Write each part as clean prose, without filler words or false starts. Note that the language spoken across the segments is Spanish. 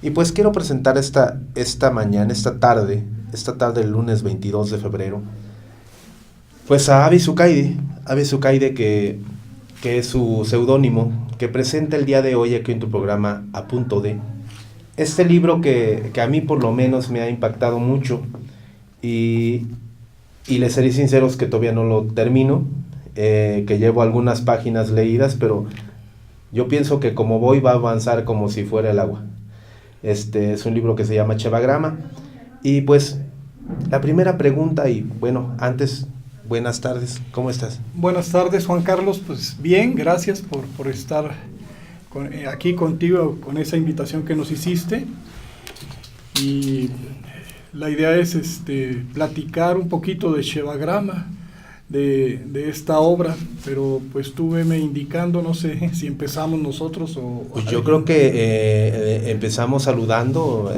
Y pues quiero presentar esta mañana, esta tarde del lunes 22 de febrero, pues a Avi Zucaide que es su seudónimo, que presenta el día de hoy aquí en tu programa A Punto de, este libro que a mí por lo menos me ha impactado mucho y, y les seré sinceros que todavía no lo termino, que llevo algunas páginas leídas, pero yo pienso que como voy va a avanzar como si fuera el agua. Este es un libro que se llama Chevagrama. Y pues la primera pregunta, y bueno, antes, buenas tardes, ¿cómo estás? Buenas tardes, Juan Carlos. Pues bien, gracias por estar aquí contigo con esa invitación que nos hiciste. Y la idea es platicar un poquito de Chevagrama, de esta obra, pero pues tú veme indicando, no sé si empezamos nosotros o... Pues yo creo que empezamos saludando,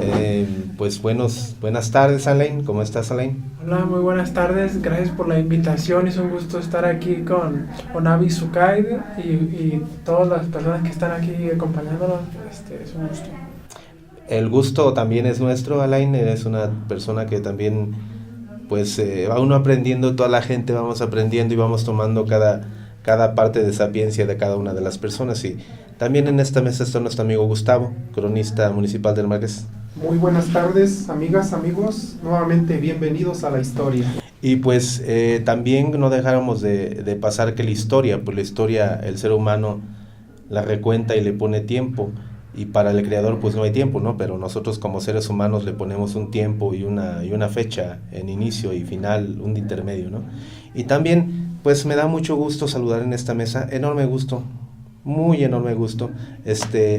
pues buenas tardes, Alain, ¿cómo estás, Alain? Hola, muy buenas tardes, gracias por la invitación, es un gusto estar aquí con Avi Zucaide y todas las personas que están aquí acompañándonos, es un gusto. El gusto también es nuestro, Alain, eres una persona que también, pues va uno aprendiendo, toda la gente vamos aprendiendo y vamos tomando cada parte de sapiencia de cada una de las personas. Y también en esta mesa está nuestro amigo Gustavo, cronista municipal del Marqués. Muy buenas tardes, amigas, amigos, nuevamente bienvenidos a la historia. Y pues también no dejáramos de pasar que la historia, el ser humano la recuenta y le pone tiempo, y para el creador pues no hay tiempo, ¿no? Pero nosotros como seres humanos le ponemos un tiempo y una fecha en inicio y final, un intermedio, ¿no? Y también pues me da mucho gusto saludar en esta mesa, enorme gusto, muy enorme gusto,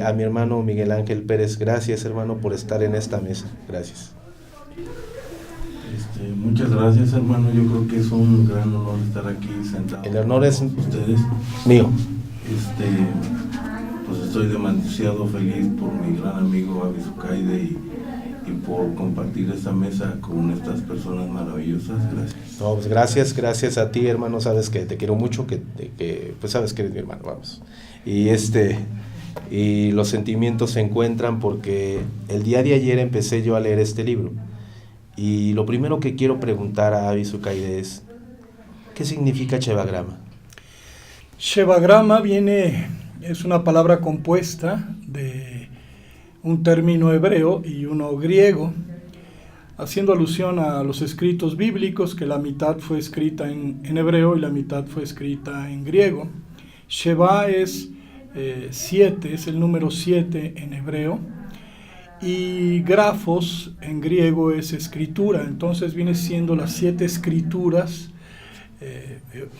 a mi hermano Miguel Ángel Pérez. Gracias, hermano, por estar en esta mesa, gracias. Muchas gracias, hermano. Yo creo que es un gran honor estar aquí sentado. El honor es ustedes. Mío. Pues estoy demasiado feliz por mi gran amigo Avi Zucaide y por compartir esta mesa con estas personas maravillosas. Gracias. No, pues gracias a ti, hermano. Sabes que te quiero mucho, que pues sabes que eres mi hermano, vamos. Y los sentimientos se encuentran porque el día de ayer empecé yo a leer este libro. Y lo primero que quiero preguntar a Avi Zucaide es, ¿qué significa Chevagrama? Chevagrama es una palabra compuesta de un término hebreo y uno griego, haciendo alusión a los escritos bíblicos, que la mitad fue escrita en hebreo y la mitad fue escrita en griego. Sheva es 7, es el número 7 en hebreo, y grafos en griego es escritura, entonces viene siendo las 7 escrituras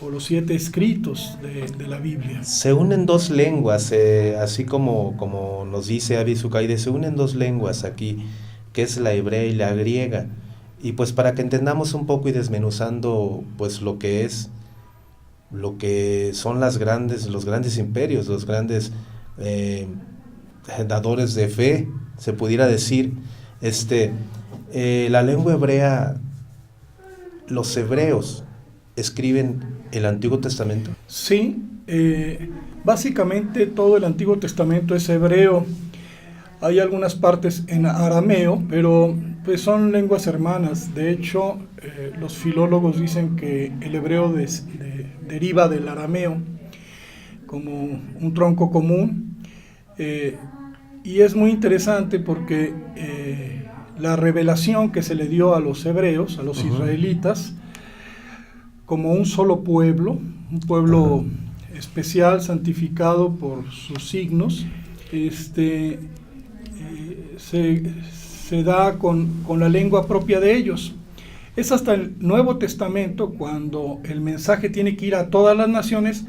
o los 7 escritos de la Biblia. Se unen dos lenguas, así como nos dice Avi Zucaide, se unen dos lenguas aquí, que es la hebrea y la griega. Y pues para que entendamos un poco y desmenuzando pues lo que son los grandes imperios, los grandes dadores de fe, se pudiera decir, la lengua hebrea, los hebreos escriben el Antiguo Testamento. Sí, básicamente todo el Antiguo Testamento es hebreo. Hay algunas partes en arameo, pero pues son lenguas hermanas. De hecho, los filólogos dicen que el hebreo deriva del arameo como un tronco común. Y es muy interesante porque la revelación que se le dio a los hebreos, a los israelitas, como un solo pueblo, un pueblo especial, santificado por sus signos, se da con la lengua propia de ellos. Es hasta el Nuevo Testamento, cuando el mensaje tiene que ir a todas las naciones,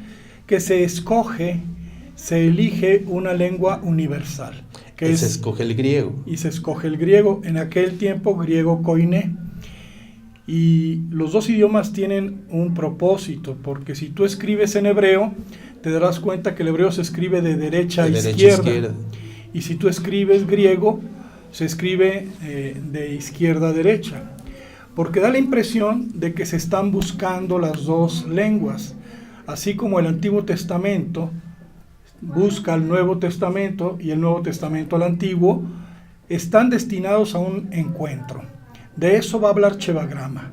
que se elige una lengua universal. Se escoge el griego. Y se escoge el griego, en aquel tiempo griego koiné. Y los dos idiomas tienen un propósito, porque si tú escribes en hebreo, te darás cuenta que el hebreo se escribe de derecha a izquierda. Y si tú escribes griego, se escribe de izquierda a derecha. Porque da la impresión de que se están buscando las dos lenguas. Así como el Antiguo Testamento busca al Nuevo Testamento y el Nuevo Testamento al Antiguo, están destinados a un encuentro. De eso va a hablar Shevagrama,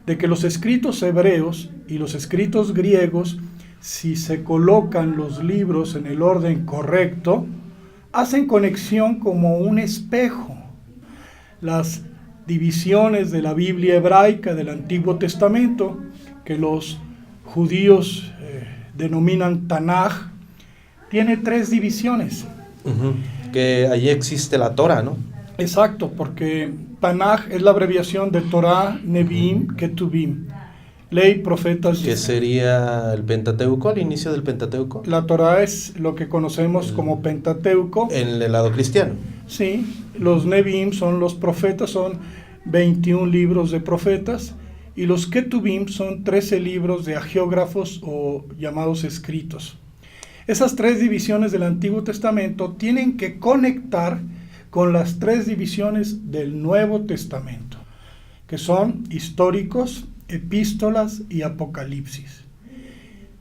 de que los escritos hebreos y los escritos griegos, si se colocan los libros en el orden correcto, hacen conexión como un espejo. Las divisiones de la Biblia hebraica del Antiguo Testamento, que los judíos denominan Tanaj, tiene 3 divisiones. Que allí existe la Torah, ¿no? Exacto, porque Tanaj es la abreviación de Torah, Nevi'im, Ketuvim, ley, profetas. Que sería el Pentateuco, el inicio del Pentateuco. La Torah es lo que conocemos como Pentateuco. En el lado cristiano. Sí, los Nevi'im son los profetas, son 21 libros de profetas, y los Ketuvim son 13 libros de hagiógrafos o llamados escritos. Esas 3 divisiones del Antiguo Testamento tienen que conectar con las 3 divisiones del Nuevo Testamento, que son históricos, epístolas y apocalipsis.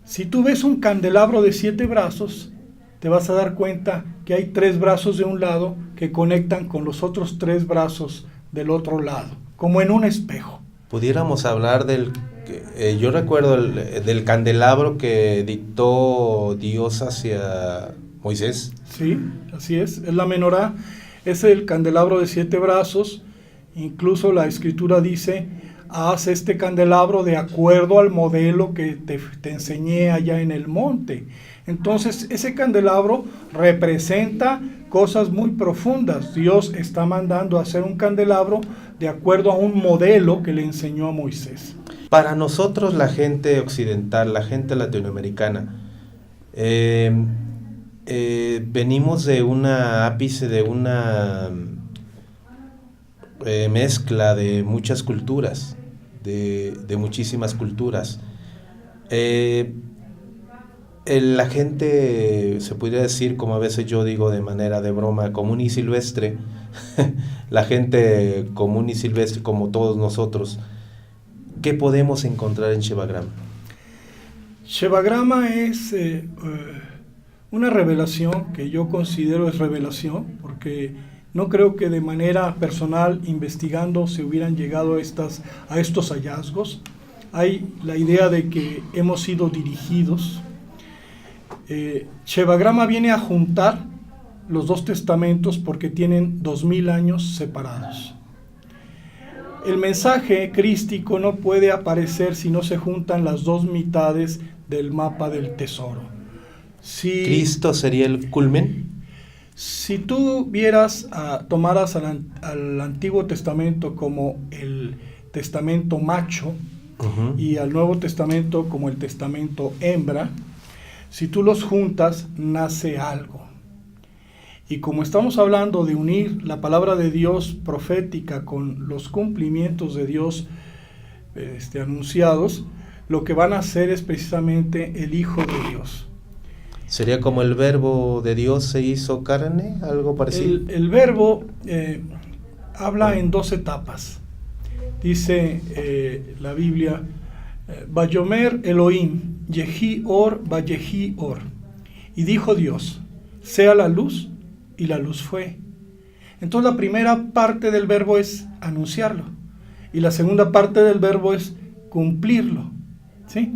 Si tú ves un candelabro de 7 brazos, te vas a dar cuenta que hay 3 brazos de un lado que conectan con los otros 3 brazos del otro lado, como en un espejo. Pudiéramos hablar yo recuerdo del candelabro que dictó Dios hacia Moisés. Sí, así es la menorá, es el candelabro de 7 brazos. Incluso la escritura dice: haz este candelabro de acuerdo al modelo que te enseñé allá en el monte. Entonces ese candelabro representa cosas muy profundas. Dios está mandando a hacer un candelabro de acuerdo a un modelo que le enseñó a Moisés. Para nosotros, la gente occidental, la gente latinoamericana, venimos de una ápice, de una mezcla de muchas culturas, de muchísimas culturas. La gente, se podría decir, como a veces yo digo de manera de broma, común y silvestre, la gente común y silvestre como todos nosotros, ¿qué podemos encontrar en Shevagrama? Shevagrama es una revelación que yo considero es revelación, porque no creo que de manera personal, investigando, se hubieran llegado a estos hallazgos. Hay la idea de que hemos sido dirigidos. Shevagrama viene a juntar los 2 testamentos porque tienen 2000 años separados. El mensaje crístico no puede aparecer si no se juntan las 2 mitades del mapa del tesoro. ¿Cristo sería el culmen? Si tú tomaras al Antiguo Testamento como el testamento macho, y al Nuevo Testamento como el testamento hembra, si tú los juntas, nace algo. Y como estamos hablando de unir la palabra de Dios profética con los cumplimientos de Dios anunciados, lo que van a hacer es precisamente el Hijo de Dios. ¿Sería como el verbo de Dios se hizo carne? ¿Algo parecido? El verbo habla en 2 etapas. Dice la Biblia: Vayomer Elohim, Yehi Or, Vayehi Or. Y dijo Dios: sea la luz, y la luz fue. Entonces la primera parte del verbo es anunciarlo, y la segunda parte del verbo es cumplirlo, ¿sí?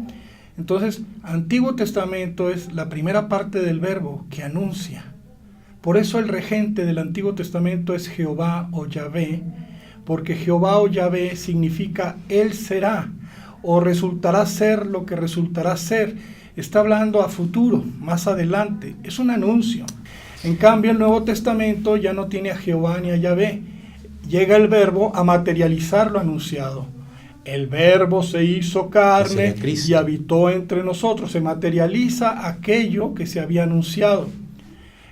Entonces, Antiguo Testamento es la primera parte del verbo que anuncia. Por eso el regente del Antiguo Testamento es Jehová o Yahvé, porque Jehová o Yahvé significa Él será, o resultará ser lo que resultará ser. Está hablando a futuro, más adelante, es un anuncio. En cambio, el Nuevo Testamento ya no tiene a Jehová ni a Yahvé. Llega el verbo a materializar lo anunciado. El verbo se hizo carne y habitó entre nosotros. Se materializa aquello que se había anunciado.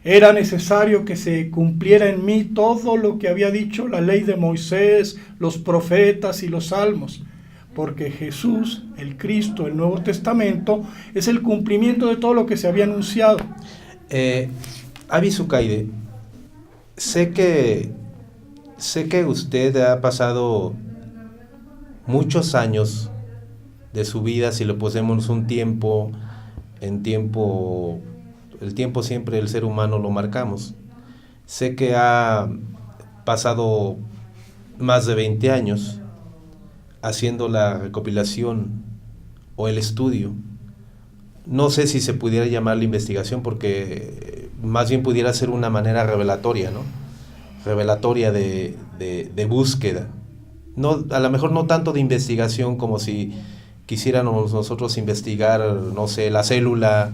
Era necesario que se cumpliera en mí todo lo que había dicho la ley de Moisés, los profetas y los salmos. Porque Jesús, el Cristo, el Nuevo Testamento, es el cumplimiento de todo lo que se había anunciado. Abi Zucaide, sé que usted ha pasado muchos años de su vida, si le ponemos un tiempo, el tiempo siempre el ser humano lo marcamos. Sé que ha pasado más de 20 años haciendo la recopilación o el estudio. No sé si se pudiera llamar la investigación, porque más bien pudiera ser una manera revelatoria, ¿no? Revelatoria de búsqueda. No, a lo mejor no tanto de investigación como si quisiéramos nosotros investigar, no sé, la célula.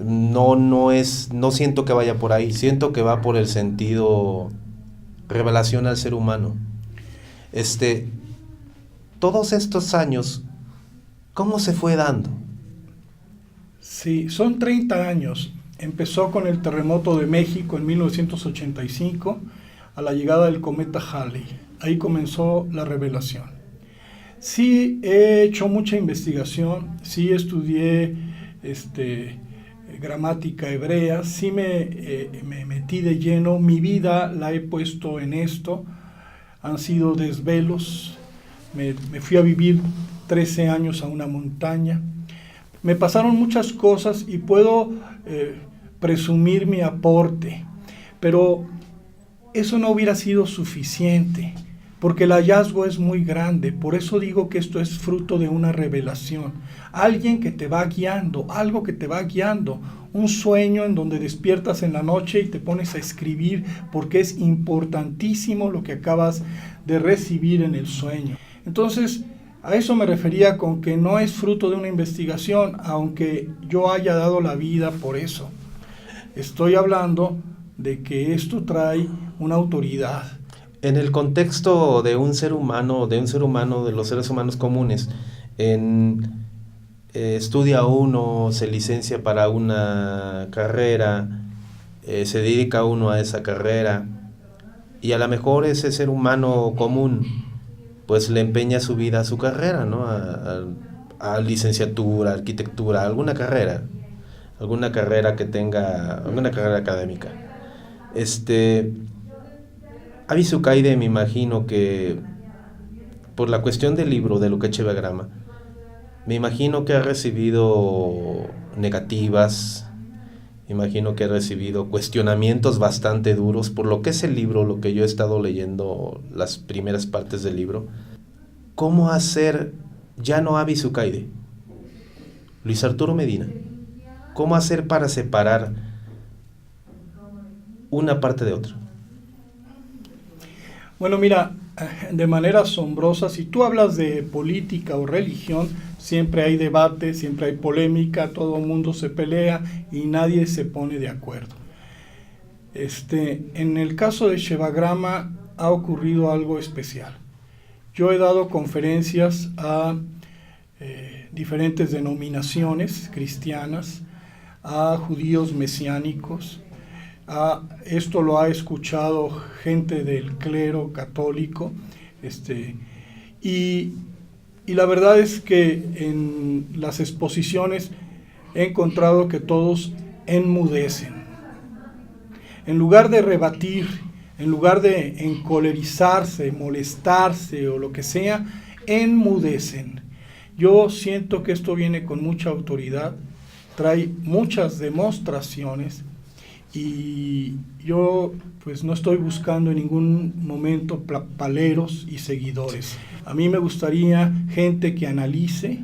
No siento que vaya por ahí, siento que va por el sentido revelación al ser humano. Todos estos años, ¿cómo se fue dando? Sí, son 30 años. Empezó con el terremoto de México en 1985, a la llegada del cometa Halley. Ahí comenzó la revelación. Sí, he hecho mucha investigación, sí estudié gramática hebrea, sí me metí de lleno, mi vida la he puesto en esto, han sido desvelos, me fui a vivir 13 años a una montaña, me pasaron muchas cosas y puedo presumir mi aporte, pero eso no hubiera sido suficiente, porque el hallazgo es muy grande. Por eso digo que esto es fruto de una revelación, alguien que te va guiando, algo que te va guiando, un sueño en donde despiertas en la noche y te pones a escribir, porque es importantísimo lo que acabas de recibir en el sueño. Entonces, a eso me refería con que no es fruto de una investigación, aunque yo haya dado la vida por eso. Estoy hablando de que esto trae una autoridad. En el contexto de un ser humano, de los seres humanos comunes, estudia uno, se licencia para una carrera, se dedica uno a esa carrera, y a lo mejor ese ser humano común pues le empeña su vida a su carrera, ¿no? A licenciatura, arquitectura, alguna carrera que tenga, alguna carrera académica. Avi Zucaide, me imagino que por la cuestión del libro de Lukács Shevagrama, me imagino que ha recibido negativas, me imagino que ha recibido cuestionamientos bastante duros por lo que es el libro, lo que yo he estado leyendo, las primeras partes del libro. ¿Cómo hacer, ya no Avi Zucaide, Luis Arturo Medina, cómo hacer para separar una parte de otra? Bueno, mira, de manera asombrosa, si tú hablas de política o religión, siempre hay debate, siempre hay polémica, todo el mundo se pelea y nadie se pone de acuerdo. En el caso de Shevagrama ha ocurrido algo especial. Yo he dado conferencias a diferentes denominaciones cristianas, a judíos mesiánicos. Esto lo ha escuchado gente del clero católico, y la verdad es que en las exposiciones he encontrado que todos enmudecen. En lugar de rebatir, en lugar de encolerizarse, molestarse o lo que sea, enmudecen. Yo siento que esto viene con mucha autoridad, trae muchas demostraciones, y yo pues no estoy buscando en ningún momento paleros y seguidores. A mí me gustaría gente que analice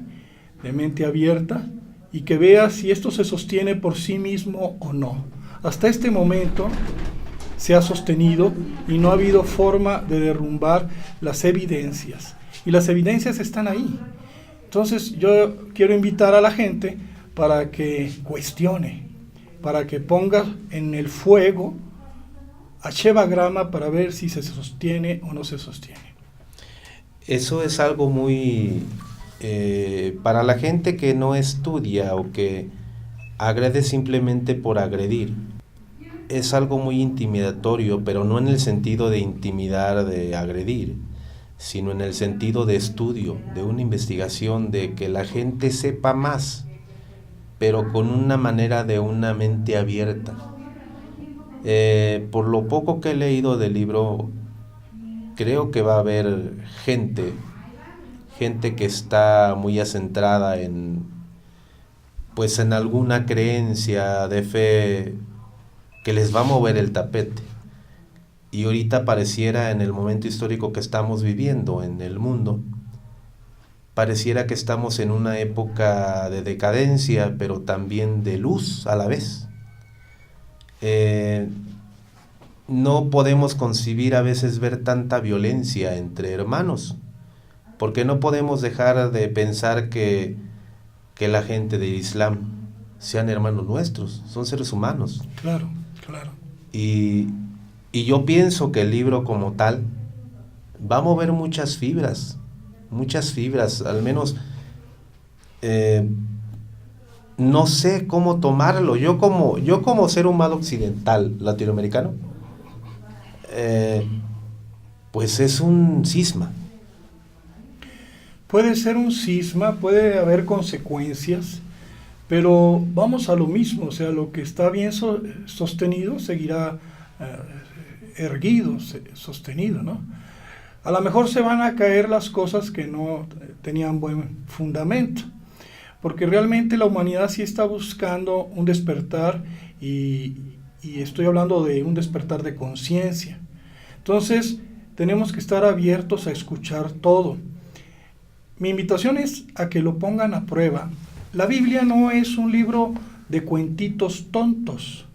de mente abierta y que vea si esto se sostiene por sí mismo o no. Hasta este momento se ha sostenido y no ha habido forma de derrumbar las evidencias, y las evidencias están ahí. Entonces yo quiero invitar a la gente para que cuestione, para que ponga en el fuego a Shevagrama para ver si se sostiene o no se sostiene. Eso es algo muy... para la gente que no estudia o que agrede simplemente por agredir, es algo muy intimidatorio, pero no en el sentido de intimidar, de agredir, sino en el sentido de estudio, de una investigación, de que la gente sepa más, pero con una manera de una mente abierta. Por lo poco que he leído del libro, creo que va a haber gente que está muy acentrada en alguna creencia de fe que les va a mover el tapete. y ahorita pareciera, en el momento histórico que estamos viviendo en el mundo, pareciera que estamos en una época de decadencia, pero también de luz a la vez. No podemos concebir a veces ver tanta violencia entre hermanos, porque no podemos dejar de pensar que la gente del Islam sean hermanos nuestros, son seres humanos. Claro, claro. Y yo pienso que el libro como tal va a mover muchas fibras, al menos no sé cómo tomarlo. Yo como ser humano occidental, latinoamericano, pues es un cisma. Puede ser un cisma, puede haber consecuencias, pero vamos a lo mismo, o sea, lo que está bien sostenido seguirá erguido, sostenido, ¿no? A lo mejor se van a caer las cosas que no tenían buen fundamento, porque realmente la humanidad sí está buscando un despertar y estoy hablando de un despertar de conciencia. Entonces, tenemos que estar abiertos a escuchar todo. Mi invitación es a que lo pongan a prueba. La Biblia no es un libro de cuentitos tontos.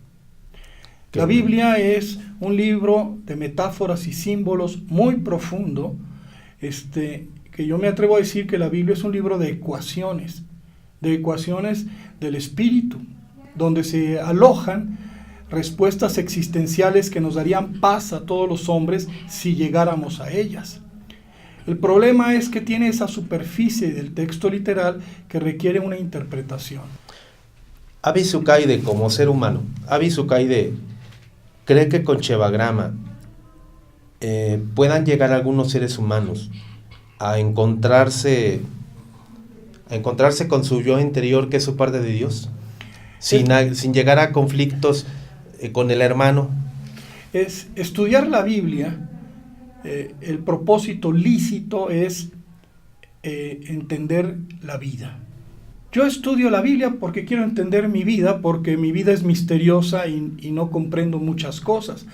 La Biblia es un libro de metáforas y símbolos muy profundo, que yo me atrevo a decir que la Biblia es un libro de ecuaciones del espíritu, donde se alojan respuestas existenciales que nos darían paz a todos los hombres si llegáramos a ellas. El problema es que tiene esa superficie del texto literal que requiere una interpretación. Avi Zucaide, como ser humano, Avi Zucaide cree que con Shevagrama puedan llegar algunos seres humanos a encontrarse con su yo interior, que es su parte de Dios, sin llegar a conflictos con el hermano. Es estudiar la Biblia. El propósito lícito es entender la vida. Yo estudio la Biblia porque quiero entender mi vida, porque mi vida es misteriosa y no comprendo muchas cosas.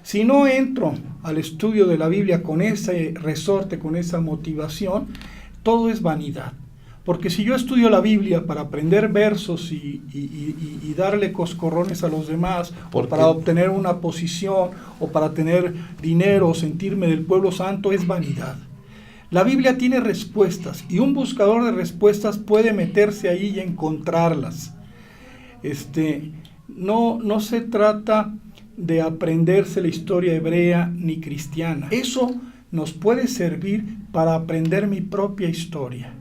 Si no entro al estudio de la Biblia con ese resorte, con esa motivación, todo es vanidad. Porque si yo estudio la Biblia para aprender versos y darle coscorrones a los demás, o para obtener una posición, o para tener dinero, o sentirme del pueblo santo, es vanidad. La Biblia tiene respuestas, y un buscador de respuestas puede meterse ahí y encontrarlas. No se trata de aprenderse la historia hebrea ni cristiana. Eso nos puede servir para aprender mi propia historia.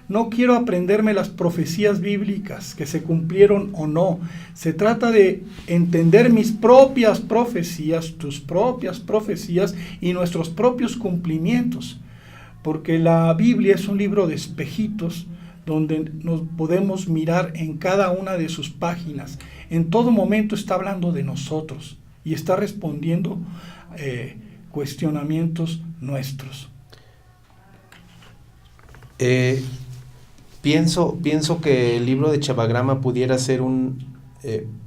No quiero aprenderme las profecías bíblicas, que se cumplieron o no. Se trata de entender mis propias profecías, tus propias profecías y nuestros propios cumplimientos. Porque la Biblia es un libro de espejitos donde nos podemos mirar en cada una de sus páginas. En todo momento está hablando de nosotros y está respondiendo cuestionamientos nuestros. Pienso que el libro de Shevagrama pudiera ser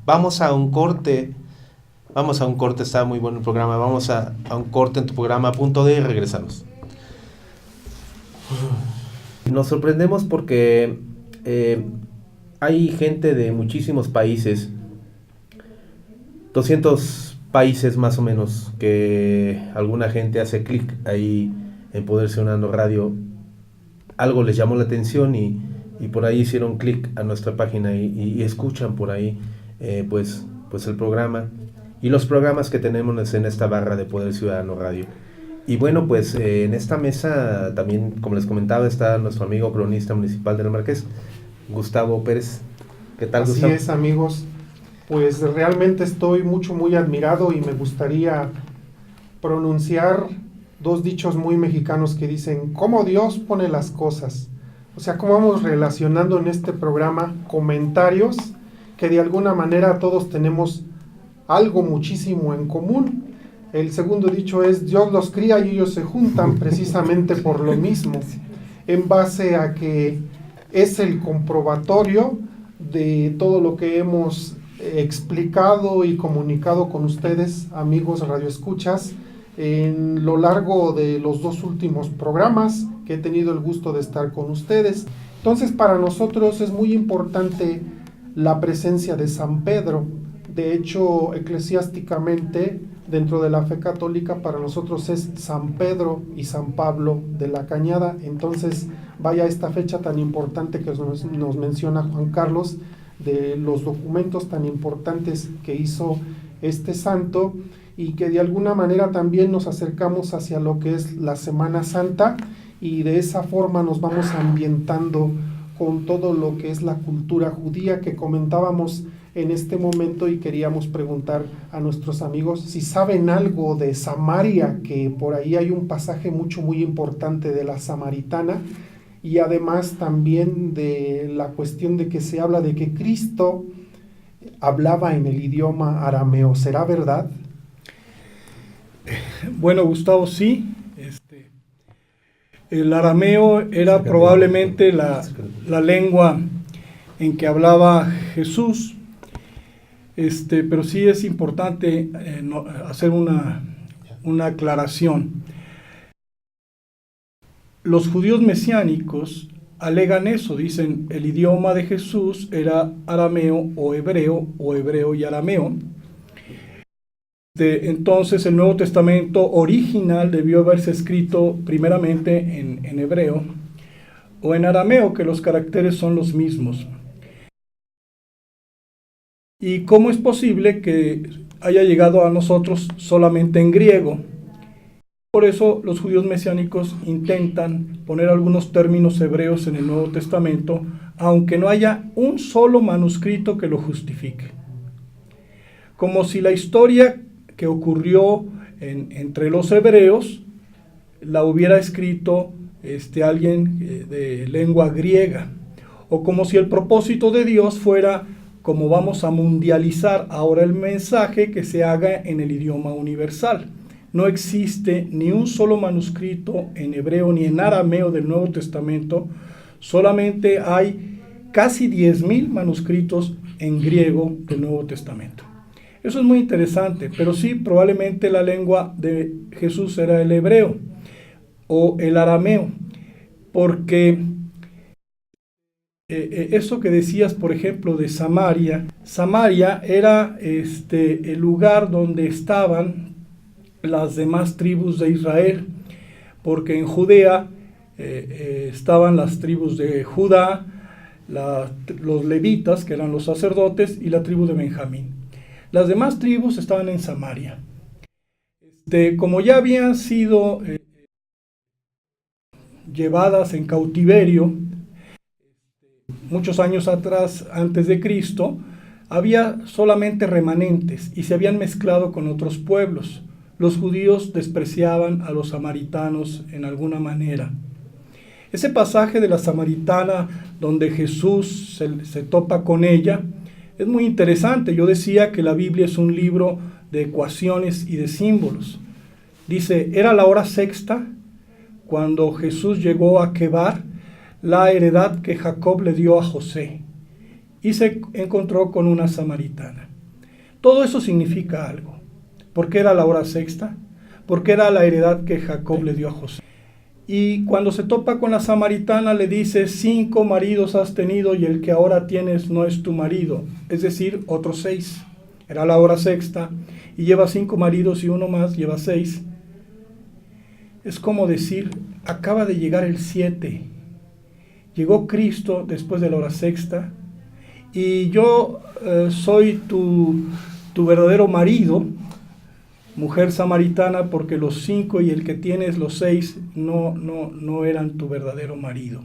vamos a un corte, está muy bueno el programa, vamos a un corte en tu programa, a punto de regresamos. Nos sorprendemos porque hay gente de muchísimos países, 200 países más o menos, que alguna gente hace clic ahí en Poder Sonando Radio. Algo les llamó la atención y por ahí hicieron clic a nuestra página y escuchan por ahí pues el programa y los programas que tenemos en esta barra de Poder Ciudadano Radio. Y bueno, pues en esta mesa también, como les comentaba, está nuestro amigo cronista municipal del Marqués, Gustavo Pérez. ¿Qué tal, Así Gustavo? es, amigos. Pues realmente estoy muy admirado y me gustaría pronunciar dos dichos muy mexicanos que dicen: ¿cómo Dios pone las cosas? O sea, cómo vamos relacionando en este programa comentarios que de alguna manera todos tenemos algo muchísimo en común. El segundo dicho es: Dios los cría y ellos se juntan precisamente por lo mismo, en base a que es el comprobatorio de todo lo que hemos explicado y comunicado con ustedes, amigos radioescuchas, en lo largo de los 2 últimos programas que he tenido el gusto de estar con ustedes. Entonces, para nosotros es muy importante la presencia de San Pedro. De hecho, eclesiásticamente, dentro de la fe católica, para nosotros es San Pedro y San Pablo de la Cañada. Entonces, vaya esta fecha tan importante que nos menciona Juan Carlos, de los documentos tan importantes que hizo este santo, y que de alguna manera también nos acercamos hacia lo que es la Semana Santa, y de esa forma nos vamos ambientando con todo lo que es la cultura judía que comentábamos en este momento, y queríamos preguntar a nuestros amigos si saben algo de Samaria, que por ahí hay un pasaje muy importante de la Samaritana, y además también de la cuestión de que se habla de que Cristo hablaba en el idioma arameo. ¿Será verdad? Bueno, Gustavo, sí. El arameo era probablemente la lengua en que hablaba Jesús, pero sí es importante hacer una aclaración. Los judíos mesiánicos alegan eso, dicen el idioma de Jesús era arameo o hebreo y arameo. Entonces el Nuevo Testamento original debió haberse escrito primeramente en hebreo o en arameo, que los caracteres son los mismos. ¿Y cómo es posible que haya llegado a nosotros solamente en griego? Por eso los judíos mesiánicos intentan poner algunos términos hebreos en el Nuevo Testamento, aunque no haya un solo manuscrito que lo justifique. Como si la historia que ocurrió entre los hebreos la hubiera escrito alguien de lengua griega, o como si el propósito de Dios fuera, como vamos a mundializar ahora el mensaje, que se haga en el idioma universal. No existe ni un solo manuscrito en hebreo ni en arameo del Nuevo Testamento, solamente hay casi 10,000 manuscritos en griego del Nuevo Testamento. Eso es muy interesante, pero sí, probablemente la lengua de Jesús era el hebreo o el arameo, porque eso que decías, por ejemplo, de Samaria era el lugar donde estaban las demás tribus de Israel, porque en Judea estaban las tribus de Judá, los levitas, que eran los sacerdotes, y la tribu de Benjamín. Las demás tribus estaban en Samaria. Como ya habían sido llevadas en cautiverio muchos años atrás, antes de Cristo, había solamente remanentes y se habían mezclado con otros pueblos. Los judíos despreciaban a los samaritanos en alguna manera. Ese pasaje de la samaritana donde Jesús se topa con ella es muy interesante. Yo decía que la Biblia es un libro de ecuaciones y de símbolos. Dice, era la hora sexta cuando Jesús llegó a Quebar, la heredad que Jacob le dio a José, y se encontró con una samaritana. Todo eso significa algo. ¿Por qué era la hora sexta? Porque era la heredad que Jacob le dio a José. Y cuando se topa con la samaritana le dice, 5 maridos has tenido y el que ahora tienes no es tu marido, es decir, otros 6. Era la hora sexta y lleva 5 maridos y uno más, lleva 6. Es como decir, acaba de llegar el 7. Llegó Cristo después de la hora sexta y yo soy tu verdadero marido, mujer samaritana, porque los 5 y el que tienes los 6 no eran tu verdadero marido.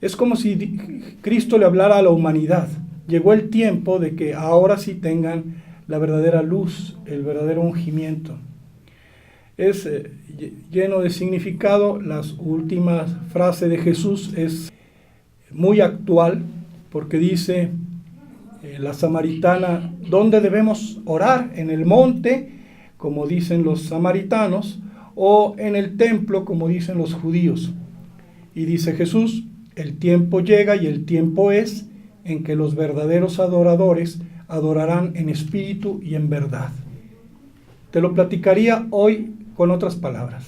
Es como si Cristo le hablara a la humanidad. Llegó el tiempo de que ahora sí tengan la verdadera luz, el verdadero ungimiento. Es lleno de significado. La última frase de Jesús es muy actual, porque dice la samaritana, ¿dónde debemos orar? ¿En el monte, como dicen los samaritanos, o en el templo, como dicen los judíos? Y dice Jesús, el tiempo llega y el tiempo es en que los verdaderos adoradores adorarán en espíritu y en verdad. Te lo platicaría hoy con otras palabras.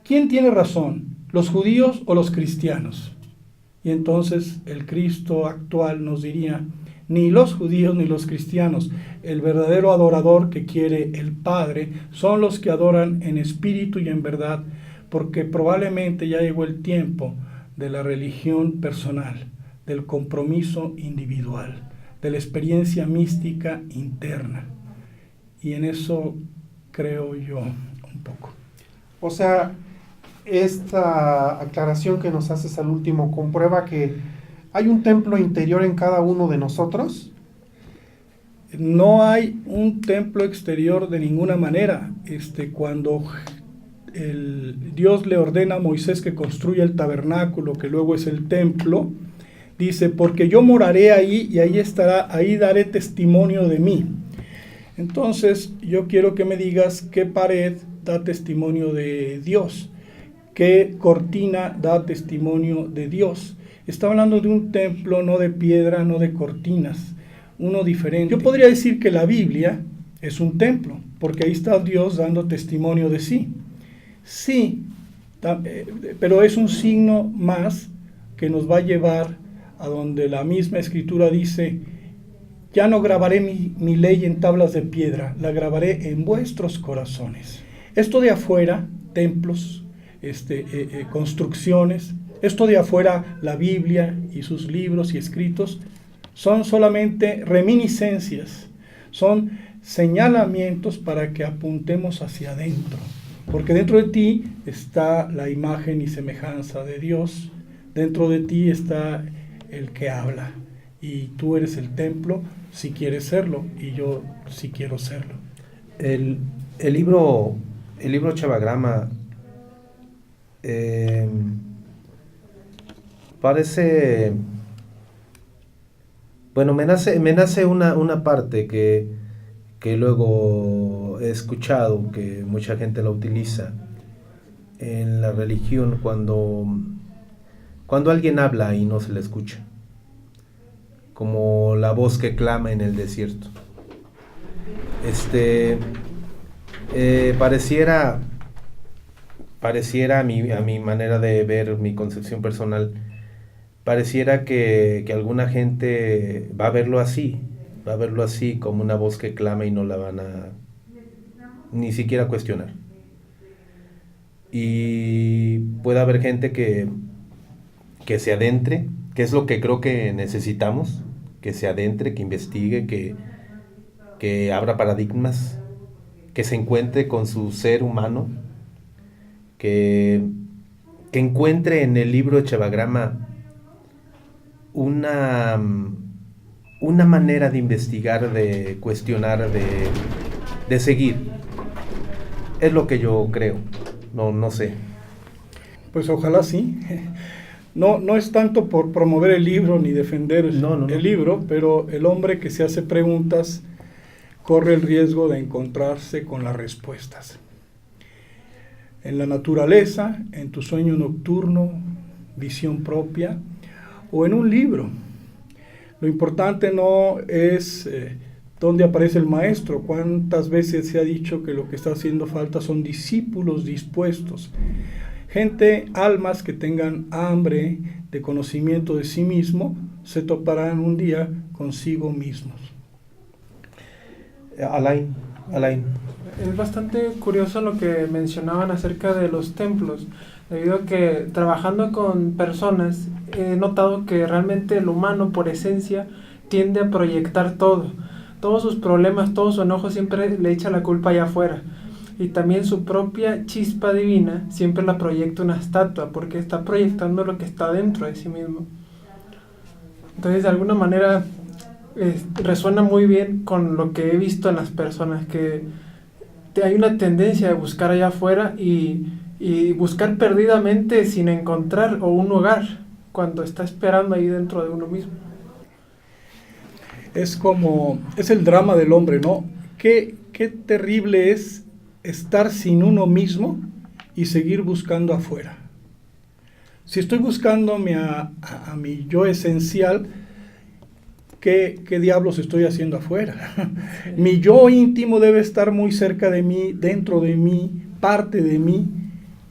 ¿Quién tiene razón, los judíos o los cristianos? Y entonces el Cristo actual nos diría, ni los judíos ni los cristianos, el verdadero adorador que quiere el Padre son los que adoran en espíritu y en verdad, porque probablemente ya llegó el tiempo de la religión personal, del compromiso individual, de la experiencia mística interna. Y en eso creo yo un poco. O sea, esta aclaración que nos haces al último comprueba que hay un templo interior en cada uno de nosotros. No hay un templo exterior de ninguna manera. Cuando Dios le ordena a Moisés que construya el tabernáculo, que luego es el templo, dice, porque yo moraré ahí y ahí estará, ahí daré testimonio de mí. Entonces, yo quiero que me digas qué pared da testimonio de Dios, qué cortina da testimonio de Dios. Está hablando de un templo, no de piedra, no de cortinas, uno diferente. Yo podría decir que la Biblia es un templo, porque ahí está Dios dando testimonio de sí. Sí, pero es un signo más que nos va a llevar a donde la misma Escritura dice, ya no grabaré mi ley en tablas de piedra, la grabaré en vuestros corazones. Esto de afuera, templos, construcciones, esto de afuera, la Biblia y sus libros y escritos, son solamente reminiscencias, son señalamientos para que apuntemos hacia adentro, porque dentro de ti está la imagen y semejanza de Dios, dentro de ti está el que habla, y tú eres el templo si quieres serlo, y yo si quiero serlo. El libro Chivagrama parece, bueno, me nace una parte que luego he escuchado que mucha gente la utiliza en la religión cuando alguien habla y no se le escucha, como la voz que clama en el desierto. Pareciera a mi manera de ver, mi concepción personal, pareciera que alguna gente va a verlo así como una voz que clama y no la van a ni siquiera cuestionar. Y puede haber gente que se adentre, que es lo que creo que necesitamos, que se adentre, que investigue, que abra paradigmas, que se encuentre con su ser humano, que encuentre en el libro de Chivagrama una manera de investigar, de cuestionar, de seguir. Es lo que yo creo, no sé. Pues ojalá sí. No es tanto por promover el libro ni defender el libro, pero el hombre que se hace preguntas corre el riesgo de encontrarse con las respuestas. En la naturaleza, en tu sueño nocturno, visión propia, o en un libro. Lo importante no es dónde aparece el maestro. Cuántas veces se ha dicho que lo que está haciendo falta son discípulos dispuestos. Gente, almas que tengan hambre de conocimiento de sí mismo, se toparán un día consigo mismos. Alain. Es bastante curioso lo que mencionaban acerca de los templos, debido a que trabajando con personas he notado que realmente el humano por esencia tiende a proyectar todos sus problemas, todo su enojo siempre le echa la culpa allá afuera, y también su propia chispa divina siempre la proyecta una estatua, porque está proyectando lo que está dentro de sí mismo. Entonces de alguna manera resuena muy bien con lo que he visto en las personas, que hay una tendencia de buscar allá afuera y buscar perdidamente sin encontrar o un hogar cuando está esperando ahí dentro de uno mismo. Es el drama del hombre, ¿no? Qué terrible es estar sin uno mismo y seguir buscando afuera. Si estoy buscándome a mi yo esencial, ¿qué diablos estoy haciendo afuera? Mi yo íntimo debe estar muy cerca de mí, dentro de mí, parte de mí.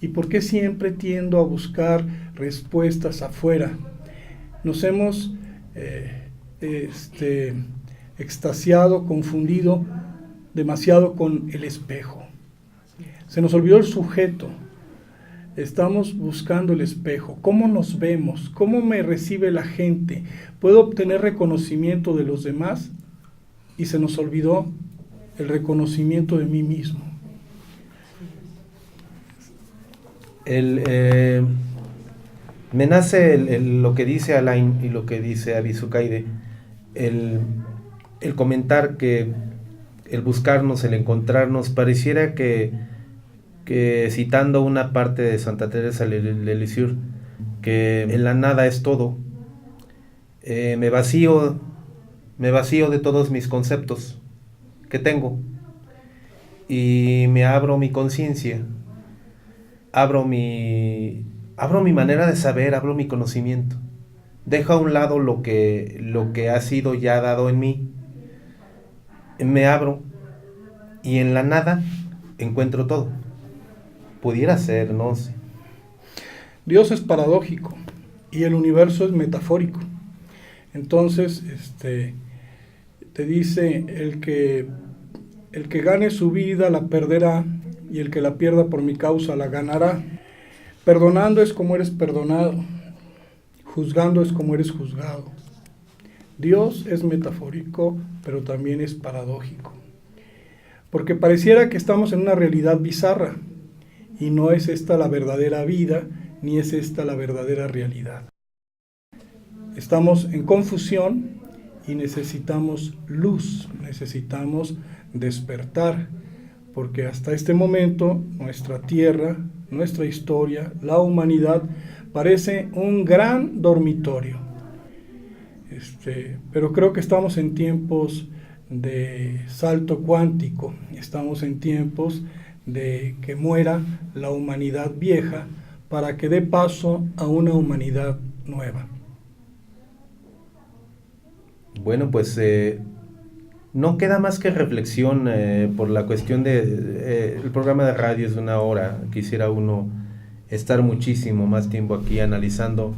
¿Y por qué siempre tiendo a buscar respuestas afuera? Nos hemos extasiado, confundido demasiado con el espejo. Se nos olvidó el sujeto. Estamos buscando el espejo. ¿Cómo nos vemos? ¿Cómo me recibe la gente? ¿Puedo obtener reconocimiento de los demás? Y se nos olvidó el reconocimiento de mí mismo. Me nace lo que dice Alain y lo que dice Avi Zucaide, el comentar que el buscarnos, el encontrarnos, pareciera que citando una parte de Santa Teresa de Lisieux, que en la nada es todo, me vacío de todos mis conceptos que tengo y me abro mi conciencia, abro mi manera de saber, abro mi conocimiento, dejo a un lado lo que ha sido ya dado en mí, me abro y en la nada encuentro todo. Pudiera ser, no sé. Dios es paradójico y el universo es metafórico. Entonces, te dice, el que gane su vida la perderá, y el que la pierda por mi causa la ganará. Perdonando es como eres perdonado, juzgando es como eres juzgado. Dios es metafórico, pero también es paradójico, porque pareciera que estamos en una realidad bizarra, y no es esta la verdadera vida, ni es esta la verdadera realidad. Estamos en confusión y necesitamos luz, necesitamos despertar, porque hasta este momento nuestra tierra, nuestra historia, la humanidad, parece un gran dormitorio. Pero creo que estamos en tiempos de salto cuántico, estamos en tiempos de que muera la humanidad vieja para que dé paso a una humanidad nueva. Bueno, pues no queda más que reflexión por la cuestión de el programa de radio es de 1 hora. Quisiera uno estar muchísimo más tiempo aquí analizando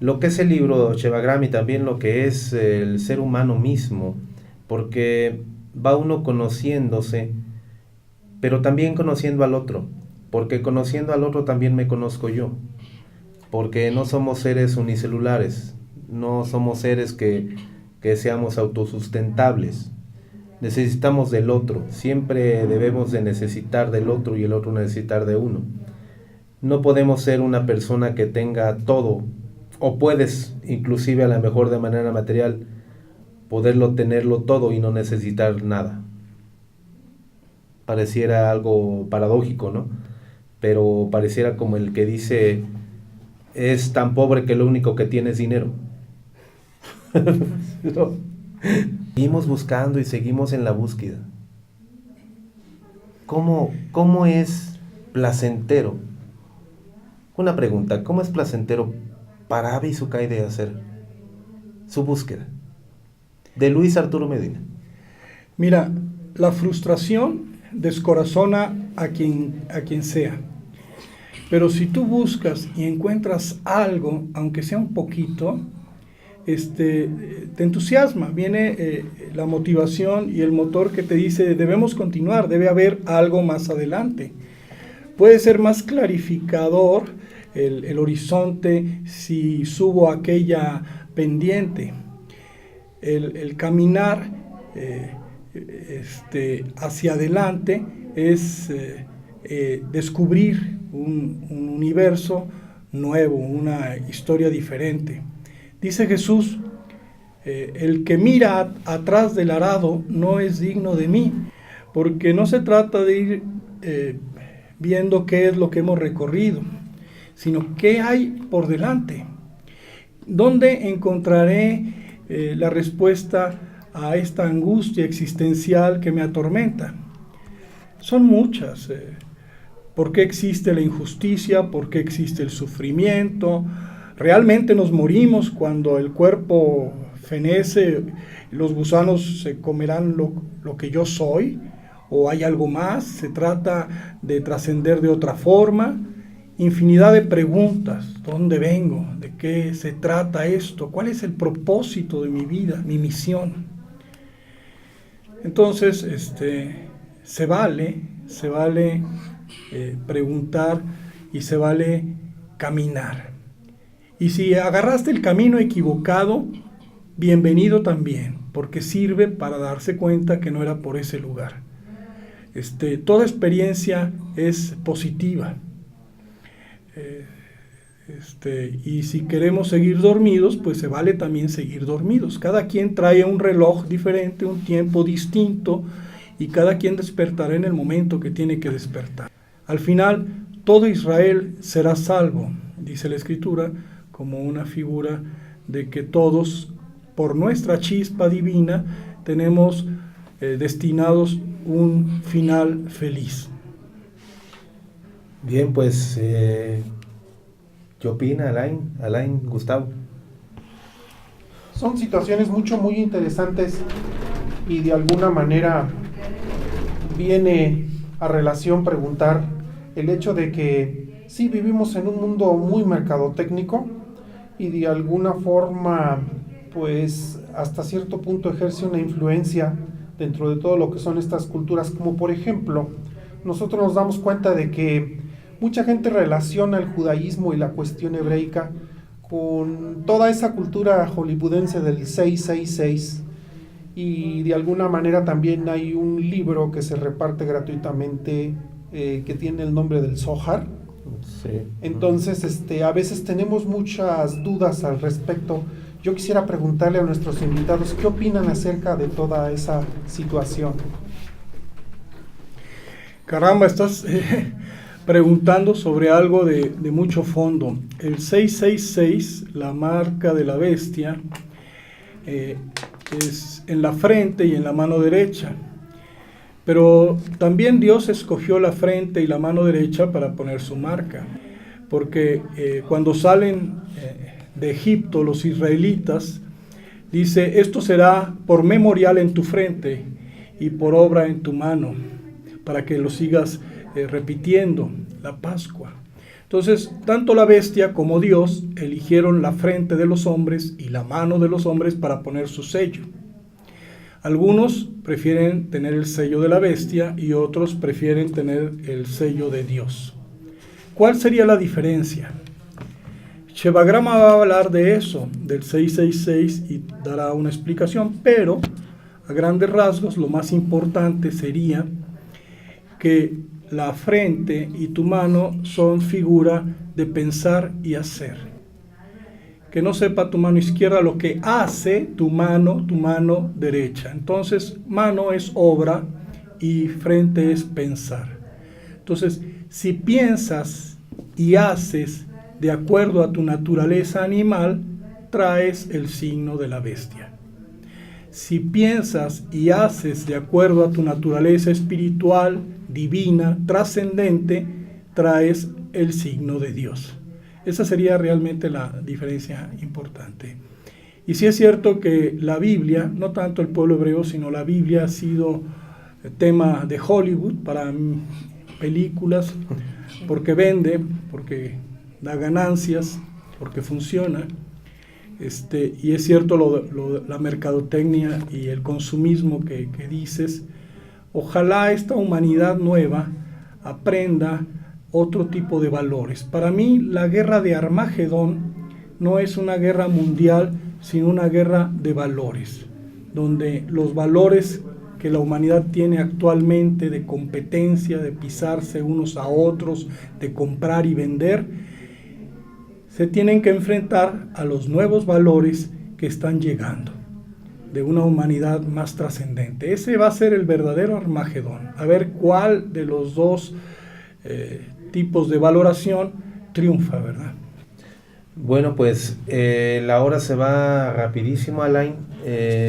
lo que es el libro Shivagram y también lo que es el ser humano mismo, porque va uno conociéndose, pero también conociendo al otro, porque conociendo al otro también me conozco yo, porque no somos seres unicelulares, no somos seres que seamos autosustentables, necesitamos del otro, siempre debemos de necesitar del otro y el otro necesitar de uno. No podemos ser una persona que tenga todo, o puedes, inclusive a lo mejor de manera material, tenerlo todo y no necesitar nada. Pareciera algo paradójico, ¿no? Pero pareciera como el que dice, es tan pobre que lo único que tiene es dinero. ¿No? Seguimos buscando y seguimos en la búsqueda. ¿Cómo es placentero? Una pregunta, ¿cómo es placentero para Avi Zucaide hacer su búsqueda? De Luis Arturo Medina. Mira, la frustración descorazona a quien sea. Pero si tú buscas y encuentras algo, aunque sea un poquito, te entusiasma, viene la motivación y el motor que te dice debemos continuar, debe haber algo más adelante. Puede ser más clarificador el horizonte si subo aquella pendiente. El caminar hacia adelante es descubrir un universo nuevo, una historia diferente. Dice Jesús, el que mira atrás del arado no es digno de mí, porque no se trata de ir viendo qué es lo que hemos recorrido, sino qué hay por delante. ¿Dónde encontraré la respuesta a esta angustia existencial que me atormenta? Son muchas. ¿Por qué existe la injusticia? ¿Por qué existe el sufrimiento? ¿Realmente nos morimos cuando el cuerpo fenece, los gusanos se comerán lo que yo soy, o hay algo más, se trata de trascender de otra forma. Infinidad de preguntas: ¿dónde vengo? ¿De qué se trata esto? ¿Cuál es el propósito de mi vida, mi misión? Entonces, se vale preguntar y se vale caminar. Y si agarraste el camino equivocado, bienvenido también, porque sirve para darse cuenta que no era por ese lugar. Toda experiencia es positiva. Y si queremos seguir dormidos, pues se vale también seguir dormidos. Cada quien trae un reloj diferente, un tiempo distinto, y cada quien despertará en el momento que tiene que despertar. Al final, todo Israel será salvo, dice la Escritura, como una figura de que todos, por nuestra chispa divina, tenemos destinados un final feliz. Bien, pues, ¿qué opina Alain, Gustavo? Son situaciones muy interesantes y de alguna manera viene a relación preguntar el hecho de que sí vivimos en un mundo muy mercadotécnico y de alguna forma pues hasta cierto punto ejerce una influencia dentro de todo lo que son estas culturas, como por ejemplo nosotros nos damos cuenta de que mucha gente relaciona el judaísmo y la cuestión hebreica con toda esa cultura hollywoodense del 666, y de alguna manera también hay un libro que se reparte gratuitamente que tiene el nombre del Zohar. Sí. Entonces a veces tenemos muchas dudas al respecto. Yo quisiera preguntarle a nuestros invitados qué opinan acerca de toda esa situación. Caramba, estás preguntando sobre algo de mucho fondo. El 666, la marca de la bestia, es en la frente y en la mano derecha. Pero también Dios escogió la frente y la mano derecha para poner su marca. Porque cuando salen de Egipto los israelitas, dice: esto será por memorial en tu frente y por obra en tu mano, para que lo sigas repitiendo, la Pascua. Entonces, tanto la bestia como Dios eligieron la frente de los hombres y la mano de los hombres para poner su sello. Algunos prefieren tener el sello de la bestia y otros prefieren tener el sello de Dios. ¿Cuál sería la diferencia? Shevagrama va a hablar de eso, del 666, y dará una explicación, pero a grandes rasgos lo más importante sería que la frente y tu mano son figura de pensar y hacer. Que no sepa tu mano izquierda lo que hace tu mano derecha. Entonces, mano es obra y frente es pensar. Entonces, si piensas y haces de acuerdo a tu naturaleza animal, traes el signo de la bestia. Si piensas y haces de acuerdo a tu naturaleza espiritual, divina, trascendente, traes el signo de Dios. Esa sería realmente la diferencia importante. Y sí es cierto que la Biblia, no tanto el pueblo hebreo, sino la Biblia ha sido tema de Hollywood para películas, porque vende, porque da ganancias, porque funciona. Y es cierto la mercadotecnia y el consumismo que dices. Ojalá esta humanidad nueva aprenda otro tipo de valores. Para mí, la guerra de Armagedón no es una guerra mundial, sino una guerra de valores, donde los valores que la humanidad tiene actualmente de competencia, de pisarse unos a otros, de comprar y vender, se tienen que enfrentar a los nuevos valores que están llegando, de una humanidad más trascendente. Ese va a ser el verdadero Armagedón. A ver cuál de los dos tipos de valoración triunfa, ¿verdad? Bueno, pues la hora se va rapidísimo, Alain.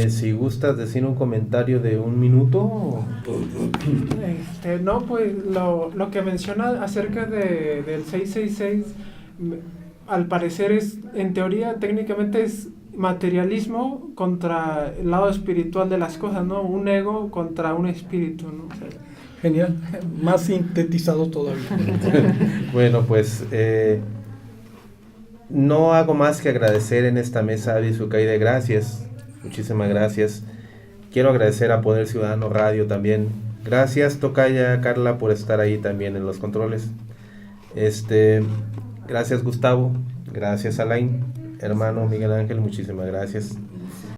Si gustas decir un comentario de 1 minuto. No, pues lo que menciona acerca del 666, al parecer es, en teoría, técnicamente es materialismo contra el lado espiritual de las cosas, ¿no? Un ego contra un espíritu, ¿no? O sea, Genial, más sintetizado todavía. Bueno, pues no hago más que agradecer en esta mesa a Avi Zucaide, gracias, muchísimas gracias. Quiero agradecer a Poder Ciudadano Radio también. Gracias, tocaya Carla, por estar ahí también en los controles. Gracias, Gustavo. Gracias, Alain. Hermano Miguel Ángel, muchísimas gracias.